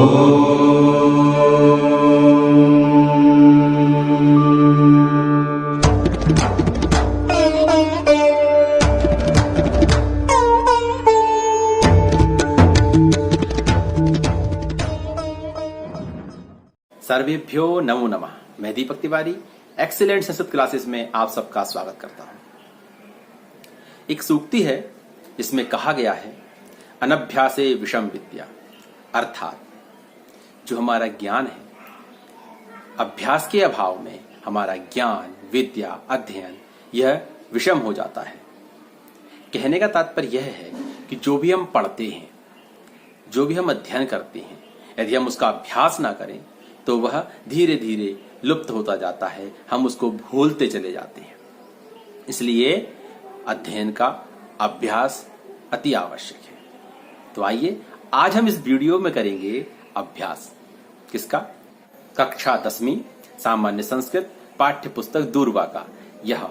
सर्वेभ्यो नमो नमः। मैं Deepak Tiwari excellent Sanskrit classes में आप सबका स्वागत करता हूं। एक सूक्ति है जिसमें कहा गया है अनभ्यासे विषम विद्या, अर्थात जो हमारा ज्ञान है अभ्यास के अभाव में हमारा ज्ञान, विद्या, अध्ययन यह विषम हो जाता है। कहने का तात्पर्य यह है कि जो भी हम पढ़ते हैं, जो भी हम अध्ययन करते हैं, यदि हम उसका अभ्यास ना करें तो वह धीरे धीरे लुप्त होता जाता है, हम उसको भूलते चले जाते हैं। इसलिए अध्ययन का अभ्यास अति आवश्यक है। तो आइए आज हम इस वीडियो में करेंगे अभ्यास। किसका? कक्षा 10वीं सामान्य संस्कृत पाठ्य पुस्तक दूरवा का यह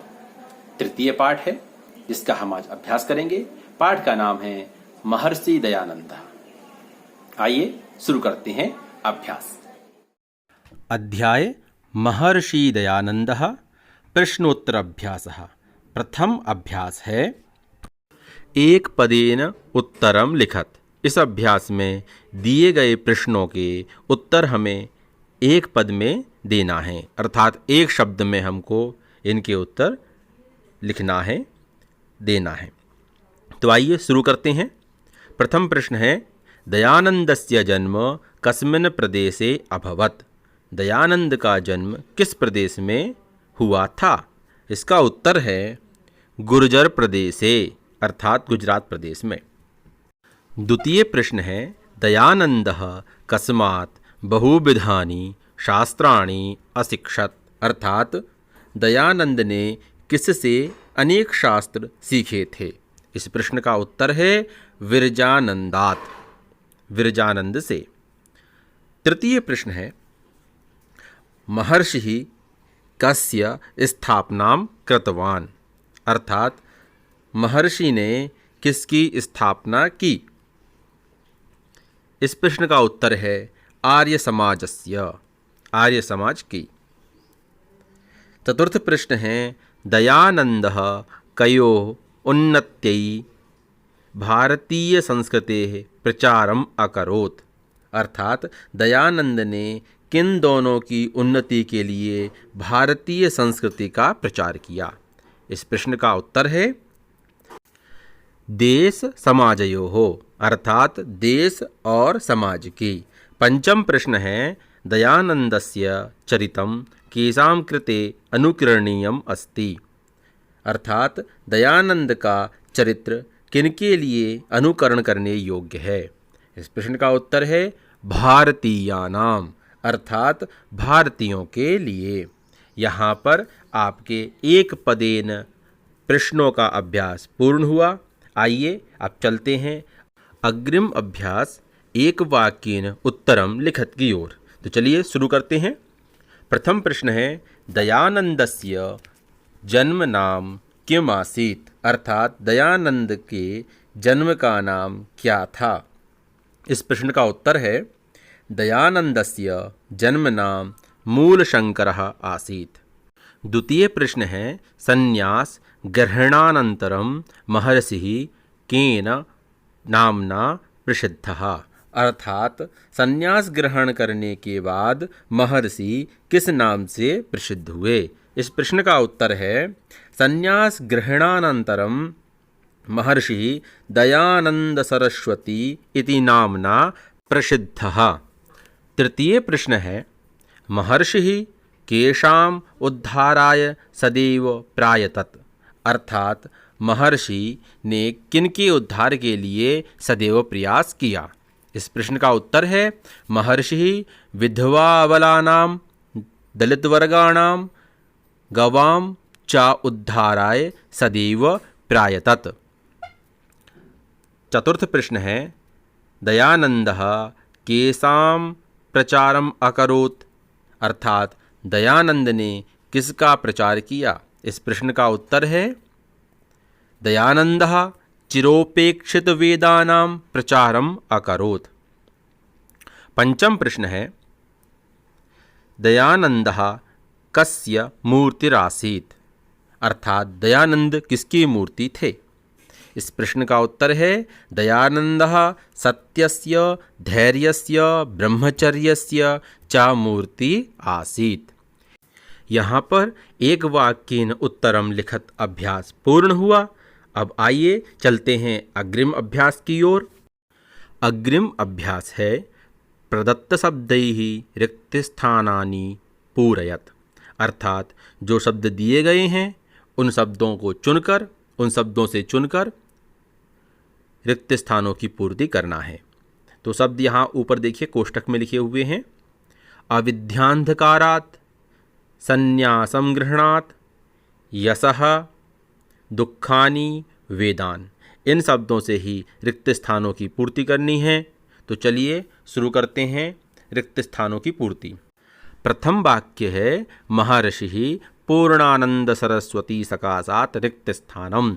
तृतीय पाठ है जिसका हम आज अभ्यास करेंगे। पाठ का नाम है महर्षि दयानंद। आइए शुरू करते हैं अभ्यास। अध्याय महर्षि दयानंदः प्रश्नोत्तराभ्यासः। प्रथम अभ्यास है एक पदेन उत्तरम लिखत। इस अभ्यास में दिए गए प्रश्नों के उत्तर हमें एक पद में देना है, अर्थात एक शब्द में हमको इनके उत्तर लिखना है, देना है। तो आइए शुरू करते हैं। प्रथम प्रश्न है दयानंदस्य जन्म कस्मिन् प्रदेशे अभवत्। दयानंद का जन्म किस प्रदेश में हुआ था? इसका उत्तर है गुर्जर प्रदेशे, अर्थात गुजरात प्रदेश में। द्वितीय प्रश्न है दयानंदः कस्मात् बहुविधानि शास्त्राणि अशिक्षत। अर्थात दयानंद ने किससे अनेक शास्त्र सीखे थे? इस प्रश्न का उत्तर है विरजानंदात्, विरजानंद से। तृतीय प्रश्न है महर्षि कस्य स्थापनां कृतवान्। अर्थात महर्षि ने किसकी स्थापना की? इस प्रश्न का उत्तर है आर्य समाजस्य, आर्य समाज की। चतुर्थ प्रश्न है दयानंदः कयोः उन्नत्यै भारतीय संस्कृतेः प्रचारम् अकरोत्। अर्थात दयानंद ने किन दोनों की उन्नति के लिए भारतीय संस्कृति का प्रचार किया? इस प्रश्न का उत्तर है देश समाजयोः, अर्थात देश और समाज की। पंचम प्रश्न है दयानंदस्य चरितं केषां कृते अनुकरणीयम् अस्ति। अर्थात दयानंद का चरित्र किनके लिए अनुकरण करने योग्य है? इस प्रश्न का उत्तर है भारतीयानां, अर्थात भारतीयों के लिए। यहाँ पर आपके एक पदेन प्रश्नों का अभ्यास पूर्ण हुआ। आइए अब चलते हैं अग्रिम अभ्यास एक वाक्येन उत्तरम लिखत की ओर। तो चलिए शुरू करते हैं। प्रथम प्रश्न है दयानंदस्य जन्म नाम किम आसीत्। अर्थात दयानंद के जन्म का नाम क्या था? इस प्रश्न का उत्तर है दयानंदस्य जन्म नाम मूलशंकरः आसीत्। द्वितीय प्रश्न है संन्यास ग्रहणानन्तरं महर्षिः केन नामना प्रसिद्धः। अर्थात संन्यास ग्रहण करने के बाद महर्षि किस नाम से प्रसिद्ध हुए? इस प्रश्न का उत्तर है संन्यास ग्रहणानन्तरं महर्षिः दयानंद सरस्वती इति नामना प्रसिद्धः। तृतीय प्रश्न है महर्षिः केषाम् उद्धाराय सदैव प्रायतत। अर्थात महर्षि ने किनके उद्धार के लिए सदैव प्रयास किया? इस प्रश्न का उत्तर है महर्षिः विधवा अबलानां दलितवर्गाणां गवां च उद्धाराय सदैव प्रायतत। चतुर्थ प्रश्न है दयानंदः केषां प्रचारम अकरोत्। अर्थात दयानंद ने किसका प्रचार किया? इस प्रश्न का उत्तर है दयानंदः चिरोपेक्षित वेदानां प्रचारम अकरोत्। पंचम प्रश्न है दयानंदः कस्य मूर्तिरासीत्, अर्थात दयानंद किसकी मूर्ति थे। इस प्रश्न का उत्तर है दयानंदः सत्यस्य धैर्यस्य ब्रह्मचर्यस्य च मूर्ति आसीत्। यहाँ पर एक वाक्येन उत्तरम लिखत अभ्यास पूर्ण हुआ। अब आइए चलते हैं अग्रिम अभ्यास की ओर। अग्रिम अभ्यास है प्रदत्त शब्दैः रिक्तस्थानानि पूरयत, अर्थात जो शब्द दिए गए हैं उन शब्दों से चुनकर रिक्त स्थानों की पूर्ति करना है। तो शब्द यहाँ ऊपर देखिए कोष्टक में लिखे हुए हैं। अविद्यांधकारात् संन्यासं गृह्णात् यशः दुखानि वेदान, इन शब्दों से ही रिक्त स्थानों की पूर्ति करनी है। तो चलिए शुरू करते हैं रिक्त स्थानों की पूर्ति। प्रथम वाक्य है महर्षिः पूर्णानंद सरस्वती सकाशात् रिक्त स्थानम।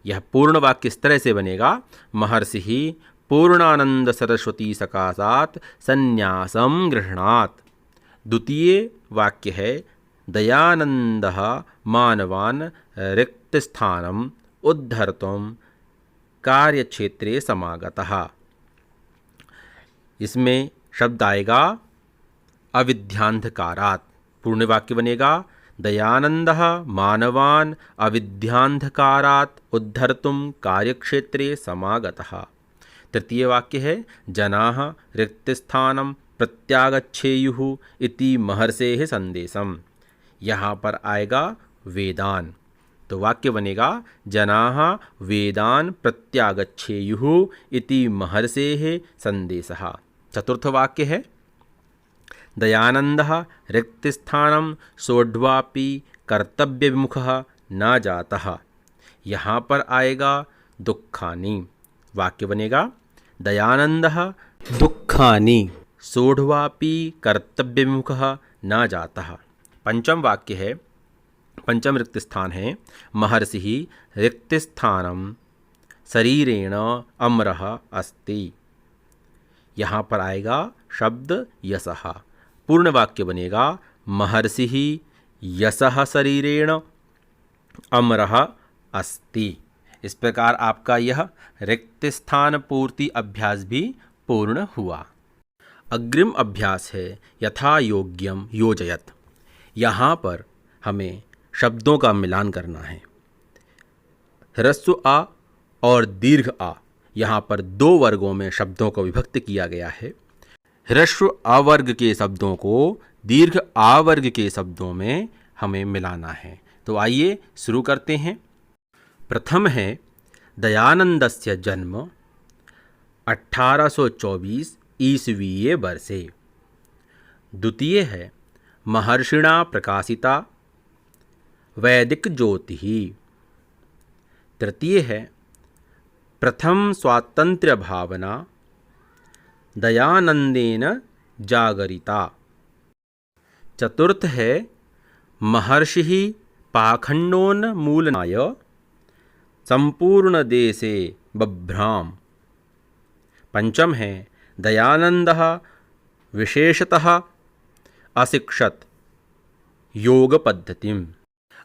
यह पूर्ण वाक्य इस तरह से बनेगा, महर्षिः पूर्णानंद सरस्वती सकाशात् संन्यासं गृह्णात्। द्वितीय वाक्य है दयानंदः मानवान् रिक्त स्थानम उद्धर्तुं कार्यक्षेत्रे समागतः। इसमें शब्द आएगा अविद्यांधकारात्। पूर्ण वाक्य बनेगा दयानंदः मानवान् अविद्यांधकारात् उद्धर्तुं कार्यक्षेत्रे समागतः। तृतीय वाक्य है जनाः रिक्तस्थानं प्रत्यागच्छेयुः इति महर्षेः संदेशम। यहाँ पर आएगा वेदान। तो वाक्य बनेगा जनाः वेदान प्रत्यागच्छेयुः इति महर्षेः संदेशः। चतुर्थ वाक्य है दयानंदः रिक्तस्थानं सोढ्वापि कर्तव्यविमुखः न जातः। यहाँ पर आएगा दुखानि। वाक्य बनेगा दयानंदः दुखानि सोढ्वापि कर्तव्यविमुखः न जातः। पंचम वाक्य है, पंचम रिक्त स्थान है महर्षिः रिक्तस्थानं शरीरेण अमरः अस्ति। यहाँ पर आएगा शब्द यशः। पूर्ण वाक्य बनेगा महर्षिः यशः शरीरेण अमरः अस्ति। इस प्रकार आपका यह रिक्त स्थान पूर्ति अभ्यास भी पूर्ण हुआ। अग्रिम अभ्यास है यथा योग्यम योजयत। यहाँ पर हमें शब्दों का मिलान करना है। ह्रस्व आ और दीर्घ आ, यहाँ पर दो वर्गों में शब्दों को विभक्त किया गया है। ह्रस्व आवर्ग के शब्दों को दीर्घ आवर्ग के शब्दों में हमें मिलाना है। तो आइए शुरू करते हैं। प्रथम है दयानंदस्य जन्म 1824 ईस्वीये वर्षे। द्वितीय है महर्षिणा प्रकाशिता वैदिक ज्योतिः। तृतीय है प्रथम स्वातंत्र्य भावना दयानंदेन जागरिता। चतुर्थ है महर्षिः पाखंडोन्मूलनाय संपूर्ण देशे बभ्राम। पंचम है दयानंदः विशेषतः अशिक्षत योग पद्धतिम।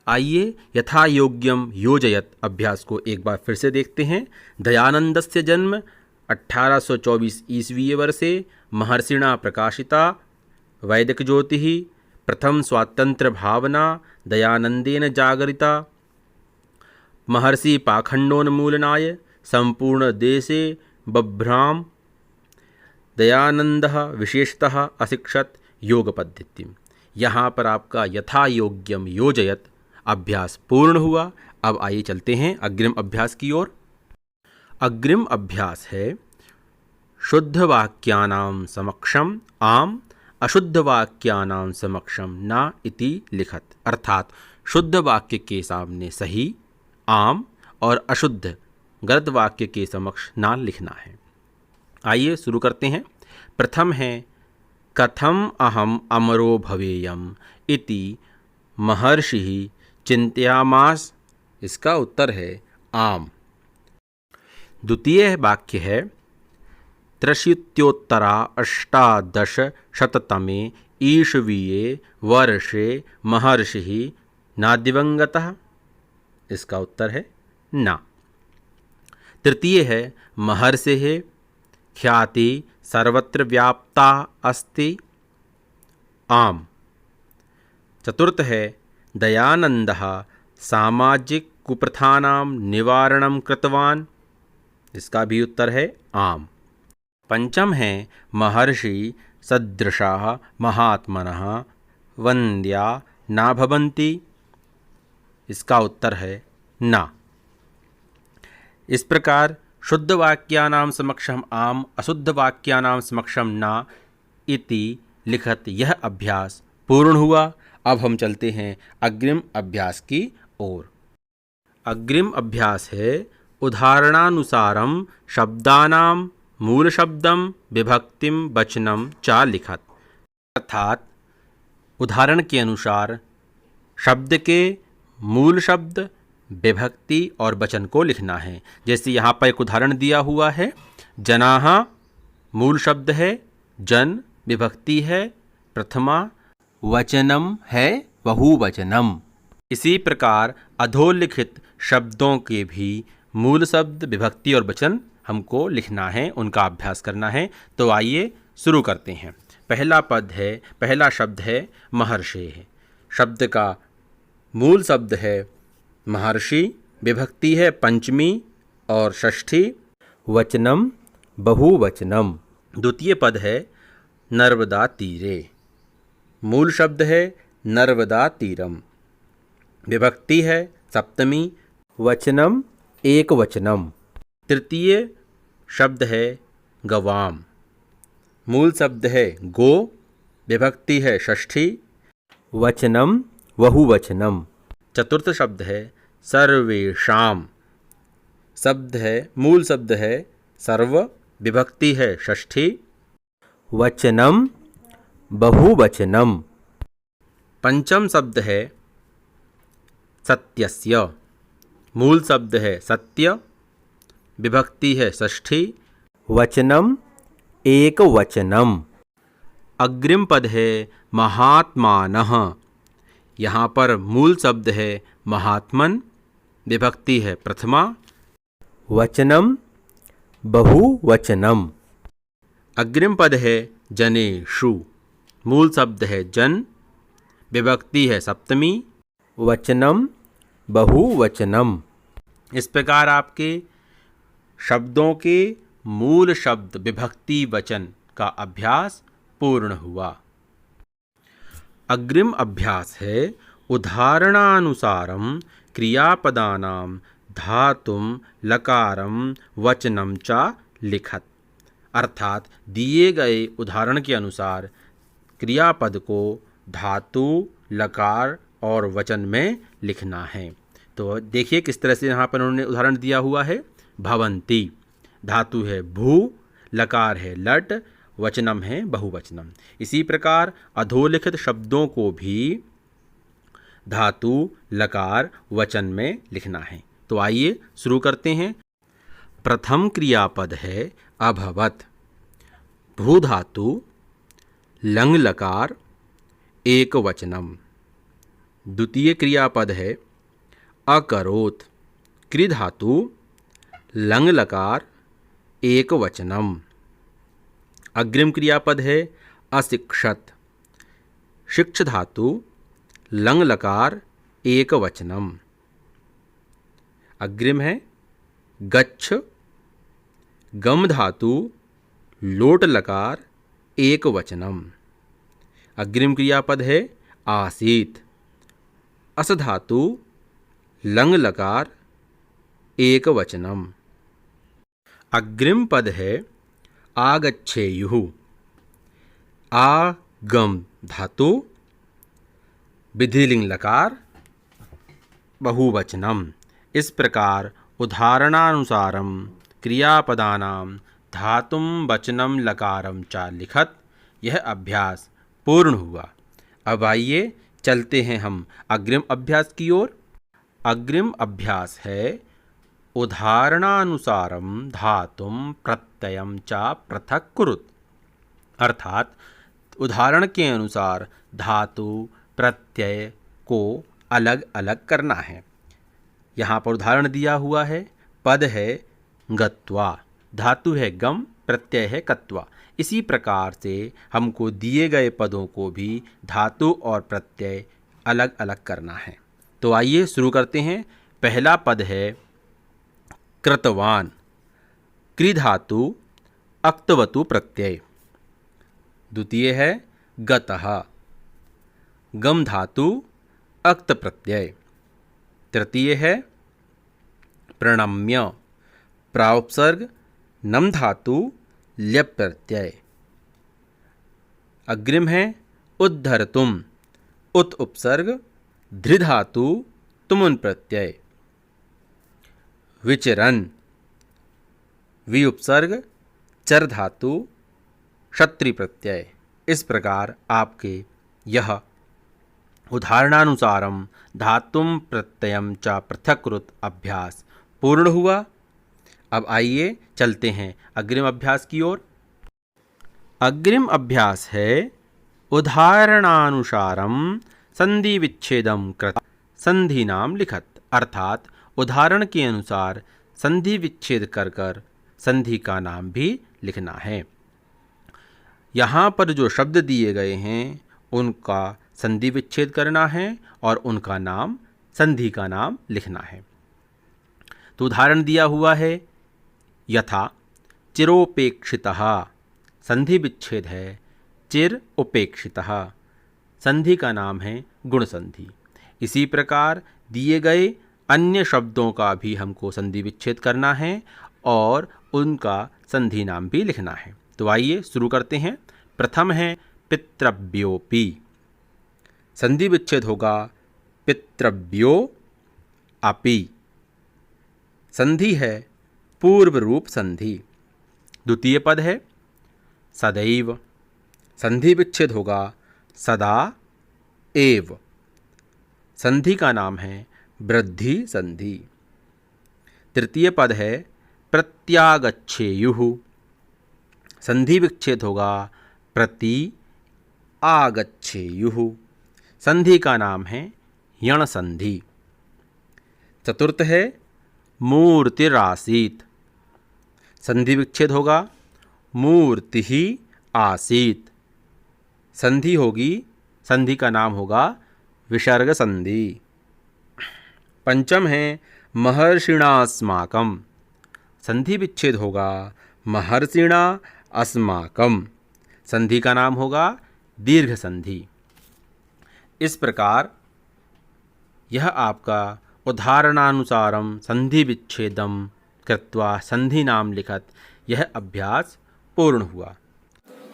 आइए यथा योग्यम योजयत अभ्यास को एक बार फिर से देखते हैं। दयानंदस्य जन्म 1824 ईस्वीये वर्षे महर्षिणा प्रकाशिता वैदिक ज्योतिः प्रथम स्वातंत्र्य भावना दयानंदेन जागरिता महर्षि पाखंडोन्मूलनाय संपूर्ण देशे बभ्राम दयानंदः विशेषतः अशिक्षत योग पद्धति। यहाँ पर आपका यथा योग्यम योजयत अभ्यास पूर्ण हुआ। अब आइए चलते हैं अग्रिम अभ्यास की ओर। अग्रिम अभ्यास है शुद्ध वाक्यानां समक्षम आम अशुद्ध वाक्यानां समक्षम न इति लिखत, अर्थात शुद्ध वाक्य के सामने सही, आम और अशुद्ध गलत वाक्य के समक्ष ना लिखना है। आइए शुरू करते हैं। प्रथम है कथम अहम अमरो भवेयम इति महर्षिः चिंतयामास। इसका उत्तर है आम। द्वितीय वाक्य है त्र्यशीत्योत्तरा अष्टादशशततमे ईस्वीये वर्षे महर्षिः न दिवंगतः। इसका उत्तर है ना। तृतीय है महर्षेः ख्याति सर्वत्र व्याप्ता अस्ति। आम। चतुर्थ है दयानंदः सामाजिक कुप्रथानां निवारणं कृतवान्। इसका भी उत्तर है आम। पंचम है महर्षि सदृशाः महात्मनः वन्द्या न भवन्ति। इसका उत्तर है ना। इस प्रकार शुद्ध वाक्यानां समक्षम आम, अशुद्ध वाक्यानां समक्षम ना इति लिखत यह अभ्यास पूर्ण हुआ। अब हम चलते हैं अग्रिम अभ्यास की ओर। अग्रिम अभ्यास है उदाहरणानुसारम शब्दानां मूल शब्दम विभक्तिम वचनम च लिखत। अर्थात उदाहरण के अनुसार शब्द के मूल शब्द, विभक्ति और वचन को लिखना है। जैसे यहाँ पर एक उदाहरण दिया हुआ है, जनाः मूल शब्द है, जन विभक्ति है प्रथमा, वचनम है बहुवचनम। इसी प्रकार अधोलिखित शब्दों के भी मूल शब्द, विभक्ति और वचन हमको लिखना है, उनका अभ्यास करना है। तो आइए शुरू करते हैं। पहला शब्द है महर्षि। शब्द का मूल शब्द है महर्षि, विभक्ति है पंचमी और षष्ठी, वचनम बहुवचनम। द्वितीय पद है नर्मदा तीरे। मूल शब्द है नर्मदा तीरम, विभक्ति है सप्तमी, वचनम एकवचनम। तृतीय शब्द है गवाम। मूल शब्द है गो, विभक्ति है षष्ठी, वचनम बहुवचनम। चतुर्थ शब्द है सर्वेषाम। मूल शब्द है सर्व, विभक्ति है षष्ठी, वचनम बहुवचनम। पंचम शब्द है सत्यस्य। मूल शब्द है सत्य, विभक्ति है षष्ठी, वचनम एकवचनम। अग्रिम पद है महात्मानः। यहाँ पर मूल शब्द है महात्मन, विभक्ति है प्रथमा, वचनम बहुवचनम। अग्रिम पद है जनेषु। मूल शब्द है जन, विभक्ति है सप्तमी, वचनम बहुवचनम। इस प्रकार आपके शब्दों के मूल शब्द, विभक्ति, वचन का अभ्यास पूर्ण हुआ। अग्रिम अभ्यास है उदाहरणानुसारम क्रियापदानां धातुम लकारम वचनम च लिखत। अर्थात दिए गए उदाहरण के अनुसार क्रियापद को धातु, लकार और वचन में लिखना है। तो देखिए किस तरह से यहाँ पर उन्होंने उदाहरण दिया हुआ है। भवन्ति, धातु है भू, लकार है लट, वचनम है बहुवचनम। इसी प्रकार अधोलिखित शब्दों को भी धातु, लकार, वचन में लिखना है। तो आइए शुरू करते हैं। प्रथम क्रियापद है अभवत। भू धातु, लंग लकार, एक वचनम। द्वितीय क्रियापद है अकरोत। कृ धातु, लंग लकार, एक वचनम। अग्रिम क्रियापद है अशिक्षत। शिक्ष धातु, लंग लकार, एक वचनम। अग्रिम है गच्छ। गम धातु, लोट लकार, एक वचनम। अग्रिम क्रियापद है आसीत। अस धातु, लंग लकार, एक वचनम। अग्रिम पद है आगच्छेयुः। आगम धातु, विधिलिंग लकार, बहुवचनम। इस प्रकार उदाहरणानुसारम क्रियापदानां धातुम वचनम लकारम च लिखत यह अभ्यास पूर्ण हुआ। अब आइए चलते हैं हम अग्रिम अभ्यास की ओर। अग्रिम अभ्यास है उदाहरणानुसारम धातुम प्रत्यय प्रत्ययम च पृथक कुरुत। अर्थात उदाहरण के अनुसार धातु प्रत्यय को अलग अलग करना है। यहाँ पर उदाहरण दिया हुआ है, पद है गत्वा, धातु है गम, प्रत्यय है कत्वा। इसी प्रकार से हमको दिए गए पदों को भी धातु और प्रत्यय अलग अलग करना है। तो आइए शुरू करते हैं। पहला पद है कृतवान, कृ धातु अक्तवतु प्रत्यय। द्वितीय है गतः, गम धातु अक्त प्रत्यय। तृतीय है प्रणम्य, प्राउपसर्ग नम धातु ल्यप प्रत्यय। अग्रिम है उद्धर्तुम, उत उपसर्ग धृ धातु तुमुन प्रत्यय। विचरन, वि उपसर्ग चर धातु क्षत्रि प्रत्यय। इस प्रकार आपके यह उदाहरणानुसारम धातुम प्रत्ययम च पृथक कुरुत अभ्यास पूर्ण हुआ। अब आइए चलते हैं अग्रिम अभ्यास की ओर। अग्रिम अभ्यास है उदाहरणानुसारम संधि विच्छेदम कृत संधि नाम लिखत। अर्थात उदाहरण के अनुसार संधि विच्छेद कर कर संधि का नाम भी लिखना है। यहाँ पर जो शब्द दिए गए हैं उनका संधि विच्छेद करना है और उनका नाम संधि का नाम लिखना है। तो उदाहरण दिया हुआ है यथा चिरोपेक्षितः, संधि विच्छेद है चिर उपेक्षितः, संधि का नाम है गुण संधि। इसी प्रकार दिए गए अन्य शब्दों का भी हमको संधि विच्छेद करना है और उनका संधि नाम भी लिखना है। तो आइए शुरू करते हैं। प्रथम है पितृव्योपि, संधि विच्छेद होगा पितृव्यो अपि, संधि है पूर्व रूप संधि। द्वितीय पद है सदैव, संधि विच्छेद होगा सदा एव, संधि का नाम है वृद्धि संधि। तृतीय पद है प्रत्यागच्छेयुः, संधि विच्छेद होगा प्रति आगच्छेयुः, संधि का नाम है यण संधि। चतुर्थ है मूर्तिरासीत, संधि विच्छेद होगा मूर्तिः आसीत, संधि होगी, संधि का नाम होगा विसर्ग संधि। पंचम है महर्षिणास्माकं, संधि विच्छेद होगा महर्षिणा अस्माकं, संधि का नाम होगा दीर्घ संधि। इस प्रकार यह आपका उदाहरणानुसारम संधि विच्छेदम कृत्वा संधि नाम लिखत यह अभ्यास पूर्ण हुआ।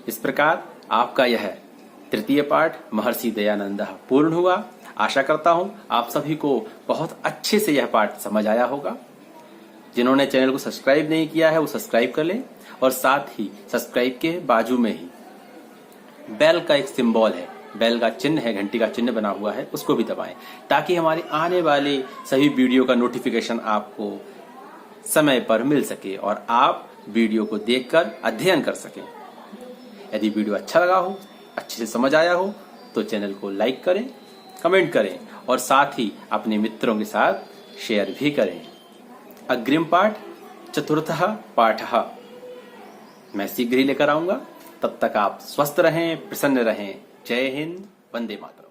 इस प्रकार आपका यह तृतीय पाठ महर्षि दयानंद पूर्ण हुआ। आशा करता हूं आप सभी को बहुत अच्छे से यह पाठ समझ आया होगा। जिन्होंने चैनल को सब्सक्राइब नहीं किया है वो सब्सक्राइब कर लें और साथ ही सब्सक्राइब के बाजू में ही बेल का एक सिंबल है, बेल का चिन्ह है, घंटी का चिन्ह बना हुआ है, उसको भी दबाएं ताकि हमारे आने वाले सभी वीडियो का नोटिफिकेशन आपको समय पर मिल सके और आप वीडियो को देखकर अध्ययन कर सकें। यदि वीडियो अच्छा लगा हो, अच्छे से समझ आया हो तो चैनल को लाइक करें, कमेंट करें और साथ ही अपने मित्रों के साथ शेयर भी करें। अग्रिम पाठ चतुर्थः पाठः मैं शीघ्र ही लेकर आऊंगा। तब तक आप स्वस्थ रहें, प्रसन्न रहें। जय हिंद, वंदे मातरम।